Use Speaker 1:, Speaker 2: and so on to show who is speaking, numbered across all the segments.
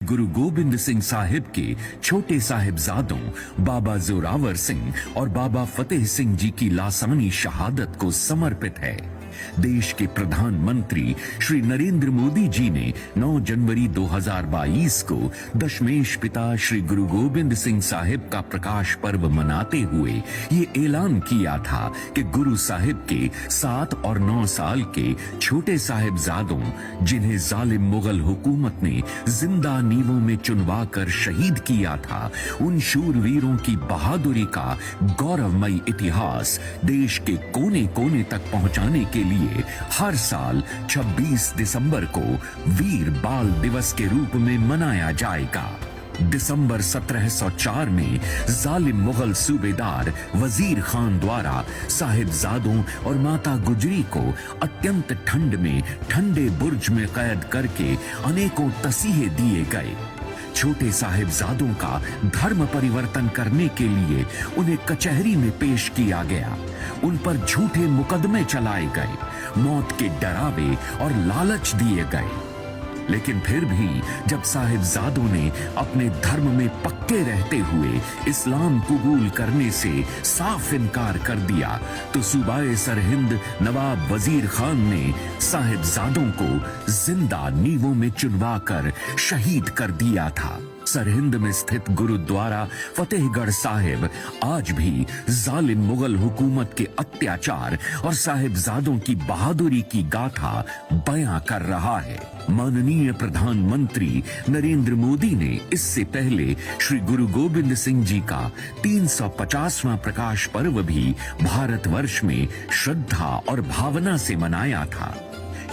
Speaker 1: गुरु गोबिंद सिंह साहिब के छोटे साहिबजादों बाबा जोरावर सिंह और बाबा फतेह सिंह जी की लासानी शहादत को समर्पित है। देश के प्रधानमंत्री श्री नरेंद्र मोदी जी ने 9 जनवरी 2022 को दशमेश पिता श्री गुरु गोबिंद सिंह साहिब का प्रकाश पर्व मनाते हुए ये ऐलान किया था कि गुरु साहिब के 7 और 9 साल के छोटे साहिबजादों, जिन्हें जालिम मुगल हुकूमत ने जिंदा नींवों में चुनवा कर शहीद किया था, उन शूरवीरों की बहादुरी का गौरवमयी इतिहास देश के कोने कोने तक पहुंचाने के लिए हर साल 26 दिसंबर को वीर बाल दिवस के रूप में मनाया जाएगा। दिसंबर 1704 में जालिम मुगल सूबेदार वजीर खान द्वारा साहिबजादों और माता गुजरी को अत्यंत ठंड में ठंडे बुर्ज में कैद करके अनेकों तसीहे दिए गए। छोटे साहिबजादों का धर्म परिवर्तन करने के लिए उन्हें कचहरी में पेश किया गया। उन पर झूठे मुकदमे चलाए गए, मौत के डरावे और लालच दिए गए। लेकिन फिर भी जब साहिबजादों ने अपने धर्म में पक्के रहते हुए इस्लाम कबूल करने से साफ इनकार कर दिया, तो सूबाए सरहिंद नवाब वजीर खान ने साहिबजादों को जिंदा नींवों में चुनवा कर शहीद कर दिया था। सरहिंद में स्थित गुरुद्वारा फतेहगढ़ साहिब आज भी जालिम मुगल हुकूमत के अत्याचार और साहिबजादों की बहादुरी की गाथा बयां कर रहा है। माननीय प्रधानमंत्री नरेंद्र मोदी ने इससे पहले श्री गुरु गोबिंद सिंह जी का 350वां प्रकाश पर्व भी भारतवर्ष में श्रद्धा और भावना से मनाया था।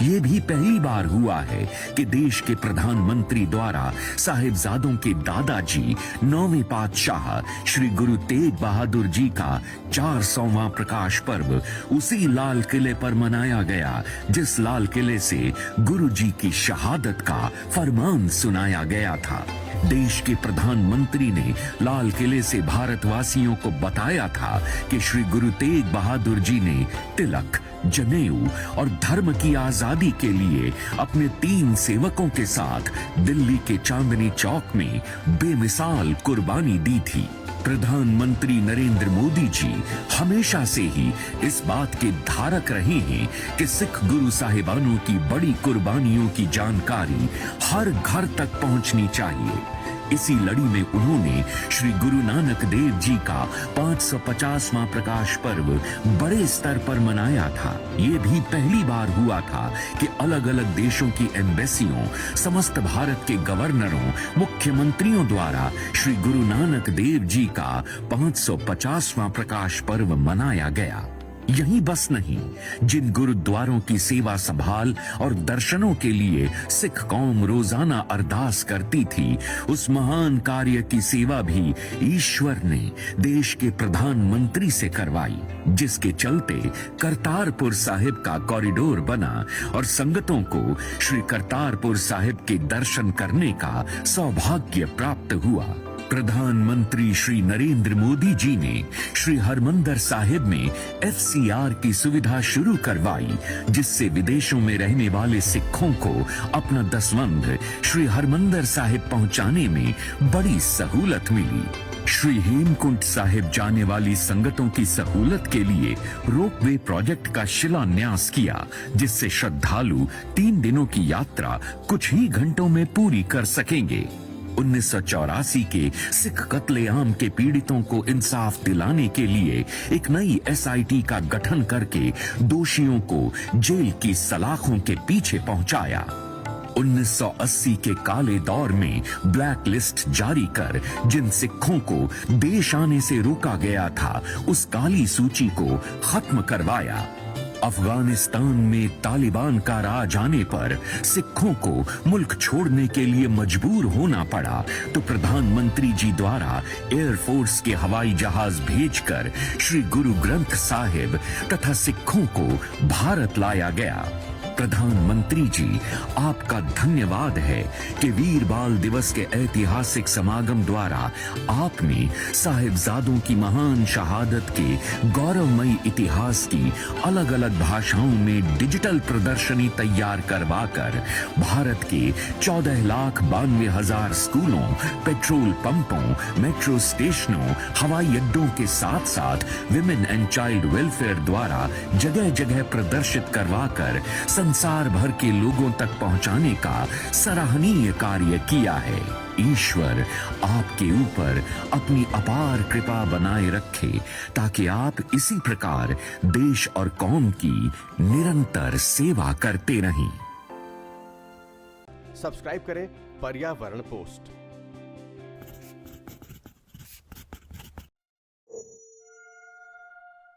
Speaker 1: ये भी पहली बार हुआ है कि देश के प्रधानमंत्री द्वारा साहिबजादों के दादाजी 9वें पातशाह श्री गुरु तेग बहादुर जी का 400वां प्रकाश पर्व उसी लाल किले पर मनाया गया जिस लाल किले से गुरु जी की शहादत का फरमान सुनाया गया था। देश के प्रधानमंत्री ने लाल किले से भारतवासियों को बताया था कि श्री गुरु तेग बहादुर जी ने तिलक, जनेऊ और धर्म की आजादी के लिए अपने 3 सेवकों के साथ दिल्ली के चांदनी चौक में बेमिसाल कुर्बानी दी थी। प्रधानमंत्री नरेंद्र मोदी जी हमेशा से ही इस बात के धारक रहे हैं कि सिख गुरु साहिबानों की बड़ी कुर्बानियों की जानकारी हर घर तक पहुंचनी चाहिए। इसी लड़ी में उन्होंने श्री गुरु नानक देव जी का 550वां प्रकाश पर्व बड़े स्तर पर मनाया था। ये भी पहली बार हुआ था कि अलग अलग देशों की एम्बेसियों, समस्त भारत के गवर्नरों, मुख्यमंत्रियों द्वारा श्री गुरु नानक देव जी का 550वां प्रकाश पर्व मनाया गया। यही बस नहीं, जिन गुरुद्वारों की सेवा संभाल और दर्शनों के लिए सिख कौम रोजाना अरदास करती थी, उस महान कार्य की सेवा भी ईश्वर ने देश के प्रधानमंत्री से करवाई, जिसके चलते करतारपुर साहिब का कॉरिडोर बना और संगतों को श्री करतारपुर साहिब के दर्शन करने का सौभाग्य प्राप्त हुआ। प्रधानमंत्री श्री नरेंद्र मोदी जी ने श्री हरमंदिर साहिब में FCR की सुविधा शुरू करवाई, जिससे विदेशों में रहने वाले सिखों को अपना दसवंध श्री हरमंदिर साहिब पहुंचाने में बड़ी सहूलत मिली। श्री हेमकुंड साहिब जाने वाली संगतों की सहूलत के लिए रोपवे प्रोजेक्ट का शिलान्यास किया, जिससे श्रद्धालु 3 दिनों की यात्रा कुछ ही घंटों में पूरी कर सकेंगे। 1984 के सिख कत्लेआम के पीड़ितों को इंसाफ दिलाने के लिए एक नई SIT का गठन करके दोषियों को जेल की सलाखों के पीछे पहुंचाया। 1980 के काले दौर में ब्लैक लिस्ट जारी कर जिन सिखों को देश आने से रोका गया था, उस काली सूची को खत्म करवाया। अफगानिस्तान में तालिबान का राज आने पर सिखों को मुल्क छोड़ने के लिए मजबूर होना पड़ा, तो प्रधानमंत्री जी द्वारा एयरफोर्स के हवाई जहाज भेजकर श्री गुरु ग्रंथ साहिब तथा सिखों को भारत लाया गया। प्रधानमंत्री जी, आपका धन्यवाद है कि वीर बाल दिवस के ऐतिहासिक समागम द्वारा आपने साहिबजादों की महान शहादत के गौरवमयी इतिहास की अलग अलग भाषाओं में डिजिटल प्रदर्शनी तैयार करवाकर भारत के 14,92,000 स्कूलों, पेट्रोल पंपों, मेट्रो स्टेशनों, हवाई अड्डों के साथ साथ विमेन एंड चाइल्ड वेलफेयर द्वारा जगह जगह प्रदर्शित करवाकर संसार भर के लोगों तक पहुंचाने का सराहनीय कार्य किया है। ईश्वर आपके ऊपर अपनी अपार कृपा बनाए रखे ताकि आप इसी प्रकार देश और कौम की निरंतर सेवा करते रहें।
Speaker 2: सब्सक्राइब करें पर्यावरण पोस्ट।